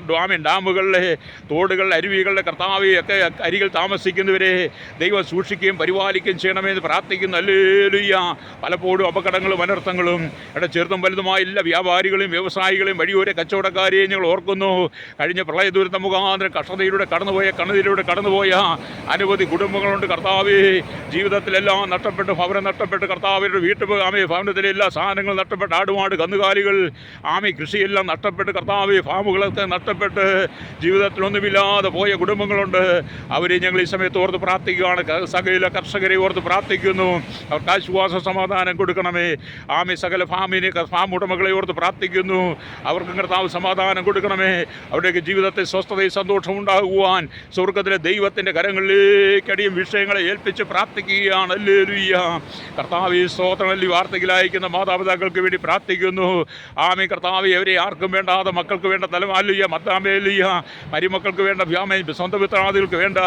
ഡാമുകളുടെ തോടുകളുടെ അരുവികളുടെ കർത്താവ് ഒക്കെ അരികിൽ താമസിക്കുന്നവരെ ദൈവം സൂക്ഷിക്കുകയും പരിപാലിക്കുകയും ചെയ്യണമെന്ന് പ്രാർത്ഥിക്കുന്നു. ഹല്ലേലൂയ. പലപ്പോഴും അപകടങ്ങളും അനർത്ഥങ്ങളും ചെറുതും വലുതുമായ എല്ലാ വ്യാപാരികളെയും വ്യവസായികളെയും വഴിയോര കച്ചവടക്കാരെയും ഞങ്ങൾ ഓർക്കുന്നു. കഴിഞ്ഞ പ്രളയ ദുരന്ത മുഖാന്തരം കഷ്ടതയിലൂടെ കടന്നുപോയ അനവധി കുടുംബങ്ങളുണ്ട് കർത്താവേ. ജീവിതത്തിലെല്ലാം നഷ്ടപ്പെട്ട് ഭവനം നഷ്ടപ്പെട്ട് കർത്താവരുടെ ഭവനത്തിലെ എല്ലാ സാധനങ്ങളും നഷ്ടപ്പെട്ട് ആടുമാട് കന്നുകാലികൾ കൃഷിയെല്ലാം നഷ്ടപ്പെട്ട് കർത്താവേ ഫാമുകളൊക്കെ നഷ്ടപ്പെട്ട് ജീവിതത്തിലൊന്നുമില്ലാതെ പോയ കുടുംബങ്ങളുണ്ട്. അവരെ ഞങ്ങൾ ഈ സമയത്ത് ഓർത്ത് പ്രാർത്ഥിക്കുകയാണ്. സകല കർഷകരെ ഓർത്ത് പ്രാർത്ഥിക്കുന്നു. അവർക്ക് ആശ്വാസ സമാധാനം കൊടുക്കണമേ. സകല ഫാം ഉടമകളെ ഓർത്ത് പ്രാർത്ഥിക്കുന്നു. അവർക്ക് കർത്താവ് സമാധാനം കൊടുക്കണമേ. അവരുടെയൊക്കെ ജീവിതത്തിൽ സ്വസ്ഥതയും സന്തോഷവും ഉണ്ടാകുവാൻ സ്വർഗ്ഗത്തിലെ ദൈവത്തിൻ്റെ കരങ്ങളിലേക്കടിയും വിഷയങ്ങളെ ഏൽപ്പിച്ച് പ്രാർത്ഥിക്കുകയാണ്. ഹല്ലേലൂയ. കർത്താവ് സ്തോത്രമല്ലി വാർത്തകളയക്കുന്ന മാതാപിതാക്കൾക്ക് വേണ്ടി പ്രാർത്ഥിക്കുന്നു. കർത്താവ് അവരെ ആർക്കും വേണ്ടാതെ മക്കൾക്ക് വേണ്ട തലമാലുയ്യ മത്താമേലുയ്യ മരുമക്കൾക്ക് വേണ്ട സ്വന്തം മിത്രാദികൾക്ക് വേണ്ട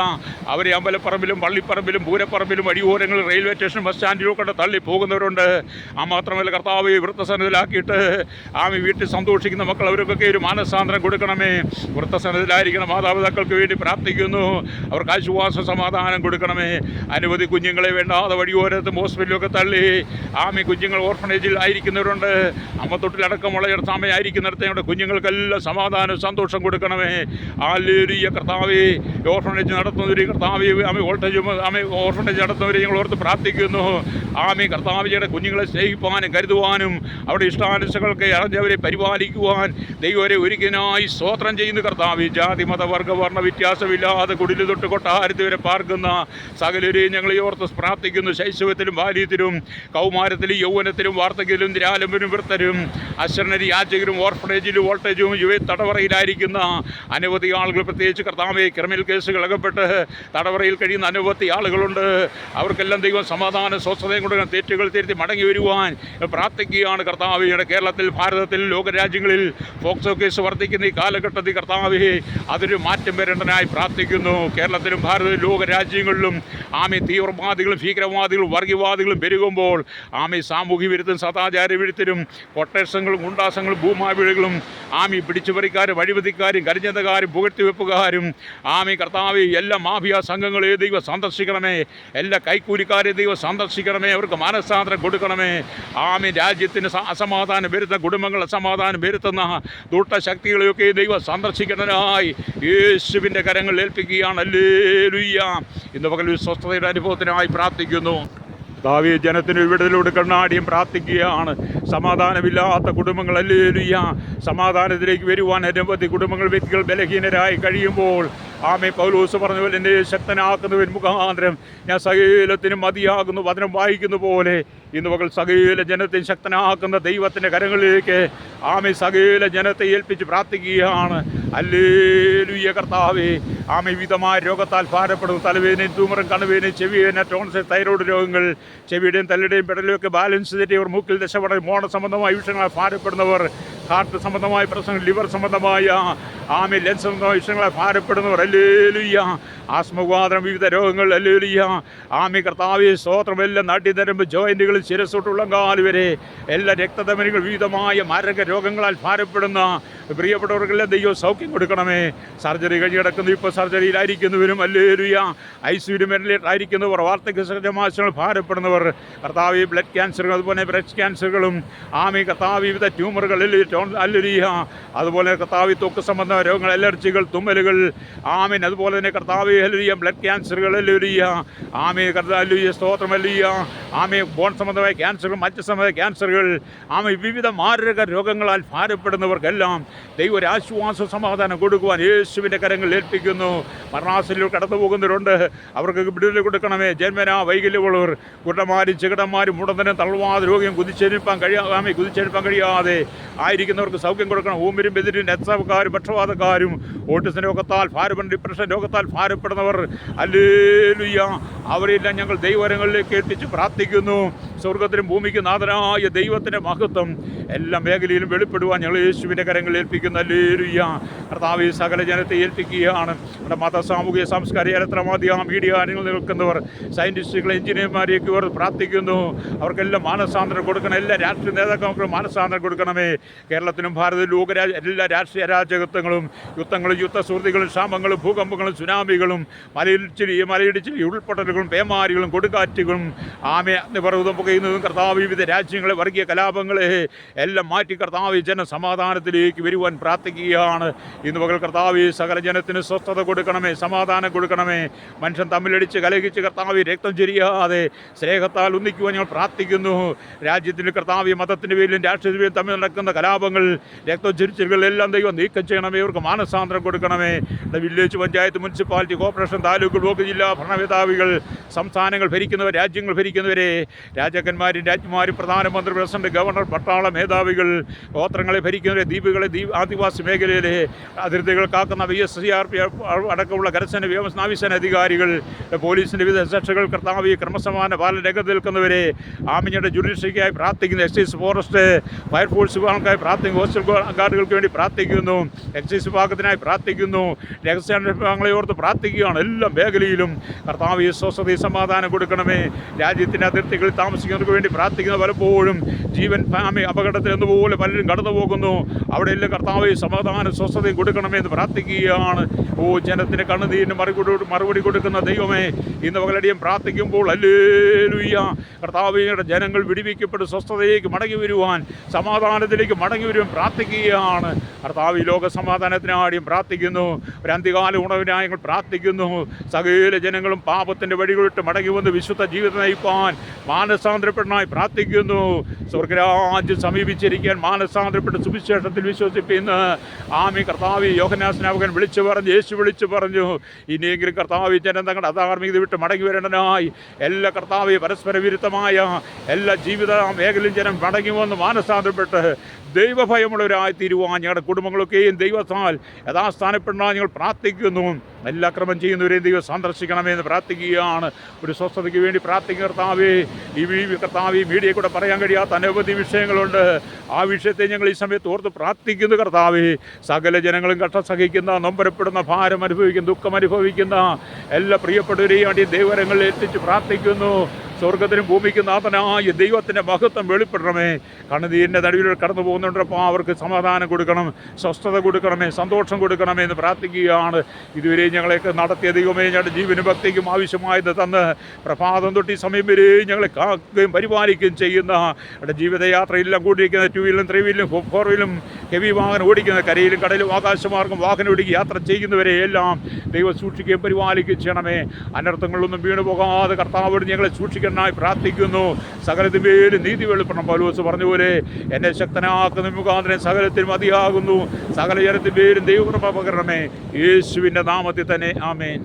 അവരെ അമ്പലപ്പറമ്പിലും പള്ളിപ്പറമ്പിലും പൂരപ്പറമ്പിലും വഴിയോരങ്ങളിൽ റെയിൽവേ സ്റ്റേഷൻ ബസ് സ്റ്റാൻഡിലൊക്കെ തള്ളി പോകുന്നവരുണ്ട്. മാത്രമല്ല കർത്താവ് വൃത്തസനത്തിലാക്കിയിട്ട് വീട്ടിൽ സന്തോഷിക്കുന്ന മക്കൾ അവർക്കൊക്കെ ഒരു മാനസാന്തരം കൊടുക്കണമേ. വൃത്തസനത്തിലായിരിക്കുന്ന മാതാപിതാക്കൾക്ക് വേണ്ടി പ്രാർത്ഥിക്കുന്നു. അവർക്ക് ആശ്വാസ സമാധാനം കൊടുക്കണമേ. അനവധി കുഞ്ഞുങ്ങളെ വേണ്ടാതെ വഴിയോരത്തും ഹോസ്പിറ്റലിലൊക്കെ തള്ളി കുഞ്ഞുങ്ങൾ ഓർഫനേജിൽ ആയിരിക്കുന്നവരുണ്ട്. അമ്മത്തൊട്ടിലടക്കമുള്ള സമയമായിരിക്കുന്നിടത്ത് ഞങ്ങളുടെ കുഞ്ഞുങ്ങൾക്കെല്ലാം സമാധാനം സന്തോഷം കൊടുക്കണമേ. ഹല്ലേലൂയ. കർത്താവേ ഓർഫനേജ് നടത്തുന്നവർ കർത്താവേ ഓർഫനേജ് നടത്തുന്നവരെ ഞങ്ങൾ ഓർത്ത് പ്രാർത്ഥിക്കുന്നു. കർത്താവിയുടെ കുഞ്ഞുങ്ങളെ സ്നേഹിപ്പാനും കരുതുവാനും അവിടെ ഇഷ്ടാനുസകൾക്ക് അറിഞ്ഞവരെ പരിപാലിക്കുവാൻ ദൈവരെ ഒരിക്കലായി സ്തോത്രം ചെയ്യുന്നു. കർത്താവ് ജാതി മത വർഗ വർണ്ണ വ്യത്യാസമില്ലാതെ കുടില് തൊട്ട് കൊട്ടാരത്തിൽ വരെ പാർക്കുന്ന സകലരെയും ഞങ്ങളെ ഓർത്ത് പ്രാർത്ഥിക്കുന്നു. ശൈശവത്തിലും ബാല്യത്തിലും കൗമാരത്തിലും യൗവനത്തിലും വാർദ്ധക്യത്തിലും നിരാലംബരും വൃത്തരും അശരണരും യാചകരും ഓർഫനേജിലും വോൾട്ടേജും തടവറയിലായിരിക്കുന്ന അനവധി ആളുകൾ, പ്രത്യേകിച്ച് കർത്താവെ ക്രിമിനൽ കേസുകൾ അകപ്പെട്ട് തടവറയിൽ കഴിയുന്ന അനവധി ആളുകളുണ്ട്. അവർക്കെല്ലാം ദൈവം സമാധാനം സ്വസ്ഥതയും കൊടുക്കണം. തെറ്റുകൾ തിരുത്തി മടങ്ങി വരുവാൻ പ്രാർത്ഥിക്കുകയാണ്. കർത്താവയുടെ കേരളത്തിൽ ഭാരതത്തിൽ ലോകരാജ്യങ്ങളിൽ ഫോക്സോ കേസ് വർദ്ധിക്കുന്ന ഈ കാലഘട്ടത്തിൽ കർത്താവെ അതൊരു മാറ്റം വരേണ്ടതിനായി പ്രാർത്ഥിക്കുന്നു. കേരളത്തിലും ഭാരതത്തിലും ലോകരാജ്യങ്ങളിലും തീവ്രവാദികളും ഭീകരവാദികളും വർഗീയവാദികളും പെരുകുമ്പോൾ സാമൂഹ്യ വിരുദ്ധം സദാചാര വിരുദ്ധരും കൊട്ടേഷങ്ങളും ഗുണ്ടാസങ്ങളും ഭൂമാവിളികളും പിടിച്ചുപറിക്കാരും അഴിമതിക്കാരും കരിഞ്ഞതക്കാരും പുകഴ്ത്തിവെപ്പുകാരും കർത്താവെ എല്ലാ മാഫിയ സംഘങ്ങളെ ദൈവം സന്ദർശിക്കണമേ. എല്ലാ കൈക്കൂലിക്കാരെ ദൈവം സന്ദർശിക്കണമേ. അവർക്ക് മാനസാന്തരം കൊടുക്കണമേ. രാജ്യത്തിന് അസമാധാനം വരുത്തുന്ന കുടുംബങ്ങൾ അസമാധാനം വരുത്തുന്ന ദുഷ്ടശക്തികളെയൊക്കെ ദൈവം സന്ദർശിക്കുന്നതിനായി യേശുവിൻ്റെ കരങ്ങൾ ഏൽപ്പിക്കുകയാണ്. ഹല്ലേലൂയ. ഇന്ന് പകൽ സ്വസ്ഥതയുടെ അനുഭവത്തിനായി പ്രാർത്ഥിക്കുന്നു. കർത്താവേ ജനത്തിന് വിടുതലോട് കണ്ണാടിയും പ്രാർത്ഥിക്കുകയാണ്. സമാധാനമില്ലാത്ത കുടുംബങ്ങൾ ഹല്ലേലൂയ സമാധാനത്തിലേക്ക് വരുവാൻ അനവധി കുടുംബങ്ങൾ വ്യക്തികൾ ബലഹീനരായി കഴിയുമ്പോൾ പൗലോസ് പറഞ്ഞ പോലെ എന്നെ ശക്തനാക്കുന്നവൻ മുഖാന്തരം ഞാൻ സകലത്തിനും മതിയാകുന്നു വചനം വായിക്കുന്ന പോലെ ഇന്ന് പകൽ സകല ജനത്തെ ശക്തനാക്കുന്ന ദൈവത്തിൻ്റെ കരങ്ങളിലേക്ക് സകല ജനത്തെ ഏൽപ്പിച്ച് പ്രാർത്ഥിക്കുകയാണ്. ഹല്ലേലൂയ. കർത്താവേ വിധമായ രോഗത്താൽ ഭാരപ്പെടുന്നു. തലവേദനയും തൂമറും കണ്ണുവേദനയും ചെവിവേദന ടോൺസിൽ തൈറോയ്ഡ് രോഗങ്ങൾ ചെവിയുടെയും തലയുടെയും പെടലുമൊക്കെ ബാലൻസ് തെറ്റിയവർ മൂക്കിൽ ദശപട മോണ സംബന്ധമായ വിഷയങ്ങളാൽ ഭാരപ്പെടുന്നവർ ഹാർട്ട് സംബന്ധമായ പ്രശ്നങ്ങൾ ലിവർ സംബന്ധമായ ലെൻസ് സംബന്ധമായ വിഷയങ്ങളാൽ ഭാരപ്പെടുന്നവർ ഹല്ലേലൂയ ആസ്മവാദം, വിവിധ രോഗങ്ങൾ, ഹല്ലേലൂയ, ആമി കർത്താവേ സ്തോത്രമെല്ലാം നാട്യതരമ്പ്, ജോയിൻറ്റുകൾ, ശിരസ്സൊട്ടുള്ളങ്കാൽ വരെ എല്ലാ രക്തധമനികൾ, വിവിധമായ മാരക രോഗങ്ങളാൽ ഭാരപ്പെടുന്ന പ്രിയപ്പെട്ടവർക്കെല്ലാം ദൈവം സൗഖ്യം കൊടുക്കണമേ. സർജറി കഴിഞ്ഞ് കിടക്കുന്നു, ഇപ്പോൾ സർജറിയിലായിരിക്കുന്നവരും, ഹല്ലേലൂയ, ഐസിയുവിലും വെന്റിലേറ്ററിലായിരിക്കുന്നവർ, വാർദ്ധക്യ സഹജമാശങ്ങൾ ഭാരപ്പെടുന്നവർ, കർത്താവ് ബ്ലഡ് ക്യാൻസറുകൾ, അതുപോലെ ബ്രസ്റ്റ് ക്യാൻസറുകളും, ആമി കർത്താവ് വിവിധ ട്യൂമറുകൾ, ഹല്ലേലൂയ, അതുപോലെ കർത്താവ് ത്വക്ക് സംബന്ധ രോഗങ്ങൾ, അലർജികൾ, തുമ്മലുകൾ, ആമീൻ, അതുപോലെ തന്നെ കർത്താവ് ഹല്ലേലൂയ, ബ്ലഡ് ക്യാൻസറുകൾ, ഹല്ലേലൂയ, ആമീൻ ഹല്ലേലൂയ, സ്തോത്രം, ഹല്ലേലൂയ, ആമീൻ, ബോൺ സംബന്ധമായ ക്യാൻസറുകൾ, മറ്റ് സംബന്ധമായ ക്യാൻസറുകൾ, ആമീൻ, വിവിധ മാരക രോഗങ്ങളാൽ ഭാരപ്പെടുന്നവർക്കെല്ലാം ദൈവം ഒരു ആശ്വാസ സമാധാനം കൊടുക്കുവാൻ യേശുവിൻ്റെ കരങ്ങളിൽ ഏൽപ്പിക്കുന്നു. മരണാസനയിൽ കടന്നു പോകുന്നവരുണ്ട്, അവർക്ക് വിടുതൽ കൊടുക്കണമേ. ജന്മനാ വൈകല്യമുള്ളവർ, കുട്ടന്മാരും ചികടന്മാരും, മുടന്തനും തളർവാതെ രോഗിയും കുതിച്ചെഴുപ്പാൻ കഴിയാതെ ആയിരിക്കുന്നവർക്ക് സൗഖ്യം കൊടുക്കണം. ഊമിരും ബെതിരും രക്തസ്രാവക്കാരും പക്ഷപാതക്കാരും ഓട്ടിസം രോഗത്താൽ ഭാരപ്പെടുന്ന, ഡിപ്രഷൻ രോഗത്താൽ ഭാരപ്പെടുന്നവർ, ഹല്ലേലൂയ, അവരെല്ലാം ഞങ്ങൾ ദൈവകരങ്ങളിലേക്ക് ഏൽപ്പിച്ച് പ്രാർത്ഥിക്കുന്നു. സ്വർഗത്തിനും ഭൂമിക്കും നാഥനായ ദൈവത്തിൻ്റെ മഹത്വം എല്ലാ മേഖലയിലും വെളിപ്പെടുവാൻ ഞങ്ങൾ യേശുവിൻ്റെ കരങ്ങളിൽ ഏൽപ്പിക്കുന്നു. ഹല്ലേലൂയ, കർത്താവേ സകല ജനത്തെ ഏൽപ്പിക്കുകയാണ്. നമ്മുടെ മത, സാമൂഹിക, സാംസ്കാരിക, ചരിത്രമാധ്യമ, മീഡിയ രംഗങ്ങളിൽ നിൽക്കുന്നവർ, സയൻറ്റിസ്റ്റുകൾ, എഞ്ചിനീയർമാരെയൊക്കെ ഇവർ പ്രാർത്ഥിക്കുന്നു. അവർക്കെല്ലാം മാനസാന്തരം കൊടുക്കണം. എല്ലാ രാഷ്ട്രീയ നേതാക്കൾക്കും മാനസാന്തരം കൊടുക്കണമേ. കേരളത്തിലും ഭാരതത്തിലും എല്ലാ രാഷ്ട്രീയ അരാജകത്വങ്ങളും, യുദ്ധങ്ങളും, യുദ്ധസുഹൃത്തുക്കളും, ക്ഷാമങ്ങളും, ഭൂകമ്പങ്ങളും, സുനാമികളും, മലയിടിച്ചിൽ, ഉരുൾപൊട്ടലുകളും, പേമാരികളും, കൊടുങ്കാറ്റുകളും, ആമേ അഗ്നിപർവ്വതം പുകയുന്നതും, കർത്താവ് വിവിധ രാജ്യങ്ങളെ, വർഗീയ കലാപങ്ങളെ എല്ലാം മാറ്റി കർത്താവ് ജനസമാധാനത്തിലേക്ക് വരുവാൻ പ്രാർത്ഥിക്കുകയാണ്. ഇന്ന് പകൽ കർത്താവ് സകല ജനത്തിന് സ്വസ്ഥത കൊടുക്കണമേ, സമാധാനം കൊടുക്കണമേ. മനുഷ്യൻ തമ്മിലടിച്ച് കലഹിച്ച് കർത്താവ് രക്തം ചൊരിയാതെ സ്നേഹത്താൽ ഒന്നിക്കുവാൻ ഞങ്ങൾ പ്രാർത്ഥിക്കുന്നു. രാജ്യത്തിൻ്റെ കർത്താവ് മതത്തിൻ്റെ പേരിലും രാഷ്ട്രീയത്തിൻ്റെ പേരിലും തമ്മിൽ നടക്കുന്ന കലാപങ്ങൾ, രക്തചൊരിച്ചിലുകൾ എല്ലാം ദൈവം നീക്കം ചെയ്യണമേ. ഇവർക്ക് മാനസാന്തരം കൊടുക്കണമേ. Village, panchayat, municipality, corporation, taluk, block, ജില്ലാ ഭരണമേധാവികൾ, സംസ്ഥാനങ്ങൾ ഭരിക്കുന്നവർ, രാജ്യങ്ങൾ ഭരിക്കുന്നവരെ, രാജാക്കന്മാരും രാജ്ഞിമാരും, പ്രധാനമന്ത്രി, പ്രസിഡന്റ്, ഗവർണർ, പട്ടാള മേധാവികൾ, ഗോത്രങ്ങളെ ഭരിക്കുന്നവരെ, ദ്വീപുകളെ, ആദിവാസി മേഖലയിലെ അതിർത്തികൾ കാക്കുന്ന CRPF അടക്കമുള്ള കരസേന, നാവികസേന അധികാരികൾ, പോലീസിൻ്റെ വിവിധ സെക്ഷനുകൾ, കർത്താവ് ക്രമസമാധാന പാലന രംഗത്ത് നിൽക്കുന്നവരെ, ആമിഞ്ഞയുടെ ജുഡീഷ്യറിക്കായി പ്രാർത്ഥിക്കുന്നു. എക്സൈസ്, ഫോറസ്റ്റ്, ഫയർഫോഴ്സ് വിഭാഗങ്ങൾക്കായി പ്രാർത്ഥിക്കുന്നു. കോസ്റ്റൽ ഗാർഡുകൾക്ക് വേണ്ടി പ്രാർത്ഥിക്കുന്നു. എക്സൈസ് വിഭാഗത്തിനായി പ്രാർത്ഥിക്കുന്നു. രഹസ്യാന്വേഷണ വിഭാഗങ്ങളെ ഓർത്ത് പ്രാർത്ഥിക്കുകയാണ്. എല്ലാ മേഖലയിലും കർത്താവ് സ്വസ്ഥതയും സമാധാനം കൊടുക്കണമേ. രാജ്യത്തിൻ്റെ അതിർത്തികളിൽ താമസിക്കുന്നവർക്ക് വേണ്ടി പ്രാർത്ഥിക്കുന്ന, പലപ്പോഴും ജീവൻ അപകടത്തിൽ എന്നതുപോലെ പലരും കടന്നു പോകുന്നു. അവിടെയെല്ലാം കർത്താവ് സമാധാനം, സ്വസ്ഥതയും കൊടുക്കണമേ എന്ന് പ്രാർത്ഥിക്കുകയാണ്. ജനത്തിന് കണ്ണുനീരിന് മറുപടി കൊടുക്കുന്ന ദൈവമേ, ഇന്ന് പകലടിയും പ്രാർത്ഥിക്കുമ്പോൾ, ഹല്ലേലൂയ, കർത്താവിയുടെ ജനങ്ങൾ വിടുവിക്കപ്പെട്ട് സ്വസ്ഥതയിലേക്ക് മടങ്ങി വരുവാൻ, സമാധാനത്തിലേക്ക് മടങ്ങി വരുവാൻ പ്രാർത്ഥിക്കുകയാണ്. കർത്താവ് ലോക സമാധാനത്തിനാടിയും പ്രാർത്ഥിക്കുന്നു. ഒരു അന്ത്യകാല ഉണവിനായി ഞങ്ങൾ പ്രാർത്ഥിക്കുന്നു. സകല ജനങ്ങളും പാപത്തിൻ്റെ വഴികളിട്ട് മടങ്ങി വന്ന് വിശുദ്ധ ജീവിതം നയിപ്പാൻ മാനസാന്തരപ്പെടാനായി പ്രാർത്ഥിക്കുന്നു. സ്വർഗരാജ്യം സമീപിച്ചിരിക്കാൻ മാനസാന്തരപ്പെട്ട് സുവിശേഷത്തിൽ വിശ്വസിപ്പിക്കുന്ന ആമി കർത്താവ് യോഹന്നാൻ സ്നാപകൻ വിളിച്ചു പറഞ്ഞു, യേശു വിളിച്ചു പറഞ്ഞു, ഇനിയെങ്കിലും കർത്താവ് ജനം തങ്ങളുടെ അധാർമികത വിട്ട് മടങ്ങി വരേണ്ടതിനായി എല്ലാ കർത്താവ് പരസ്പര വിരുദ്ധമായ എല്ലാ ജീവിത മേഖലയും ജനം മടങ്ങി വന്ന് മാനസാന്തരപ്പെട്ട് ദൈവഭയമുള്ളവരായി തീരുവാൻ ഞങ്ങളുടെ കുടുംബങ്ങളൊക്കെയും ദൈവത്താൽ യഥാസ്ഥാനപ്പെടാൻ ഞങ്ങൾ പ്രാർത്ഥിക്കുന്നു. എല്ലാ ക്രമം ചെയ്യുന്നവരെയും ദൈവം സന്ദർശിക്കണമെന്ന് പ്രാർത്ഥിക്കുകയാണ്. ഒരു സ്വസ്ഥതയ്ക്ക് വേണ്ടി പ്രാർത്ഥിക്കുന്ന കർത്താവ് മീഡിയയിൽ കൂടെ പറയാൻ കഴിയാത്ത അനവധി വിഷയങ്ങളുണ്ട്. ആ വിഷയത്തെ ഞങ്ങൾ ഈ സമയത്ത് ഓർത്ത് പ്രാർത്ഥിക്കുന്നു. കർത്താവ് സകല ജനങ്ങളും കഷ്ടം സഹിക്കുന്ന, നൊമ്പരപ്പെടുന്ന, ഭാരം അനുഭവിക്കുന്ന, ദുഃഖം അനുഭവിക്കുന്ന എല്ലാ പ്രിയപ്പെട്ടവരെയും അടി ദൈവകരങ്ങളിൽ എത്തിച്ച് പ്രാർത്ഥിക്കുന്നു. സ്വർഗത്തിനും ഭൂമിക്കും നാഥനായ ദൈവത്തിൻ്റെ മഹത്വം വെളിപ്പെടണമേ. കണ്ണുനീരിൻ്റെ നടുവിലൂടെ കടന്നു പോകുന്നുണ്ടപ്പോൾ അവർക്ക് സമാധാനം കൊടുക്കണം, സ്വസ്ഥത കൊടുക്കണമേ, സന്തോഷം കൊടുക്കണമേ എന്ന് പ്രാർത്ഥിക്കുകയാണ്. ഇതുവരെ ഞങ്ങളെയൊക്കെ നടത്തിയ ദൈവമേ, ഞങ്ങളുടെ ജീവനും ഭക്തിക്കും ആവശ്യമായത് തന്ന് പ്രഭാതം തൊട്ട് സമയം വരെ ഞങ്ങളെ കാക്കുകയും പരിപാലിക്കുകയും ചെയ്യുന്ന ഞങ്ങളുടെ ജീവിതയാത്രയെല്ലാം കൂടിയിരിക്കുന്ന 2 വീലും 3 വീലും 4 വീലും ഹെവി വാഹനം ഓടിക്കുന്ന, കരയിലും കടലിലും ആകാശമാർഗം വാഹനം ഓടിക്കുക യാത്ര ചെയ്യുന്നവരെ എല്ലാം ദൈവം സൂക്ഷിക്കുകയും പരിപാലിക്കുകയും ചെയ്യണമേ. അനർത്ഥങ്ങളൊന്നും വീണു പോകാതെ കർത്താവോട് ഞങ്ങളെ സൂക്ഷിക്കാനായി പ്രാർത്ഥിക്കുന്നു. സകലത്തിൻ്റെ പേര് നീതി വെളിപ്പെടണം. പൗലോസ് പറഞ്ഞ പോലെ, എന്നെ ശക്തനാക്കുന്ന മുഖാന്തരം സകലത്തിനും മതിയാകുന്നു. സകല ജനത്തിൻ്റെ പേരും ദൈവകൃപ പകരണമേ. യേശുവിൻ്റെ നാമത്തിൽ തന്നെ ആമേൻ.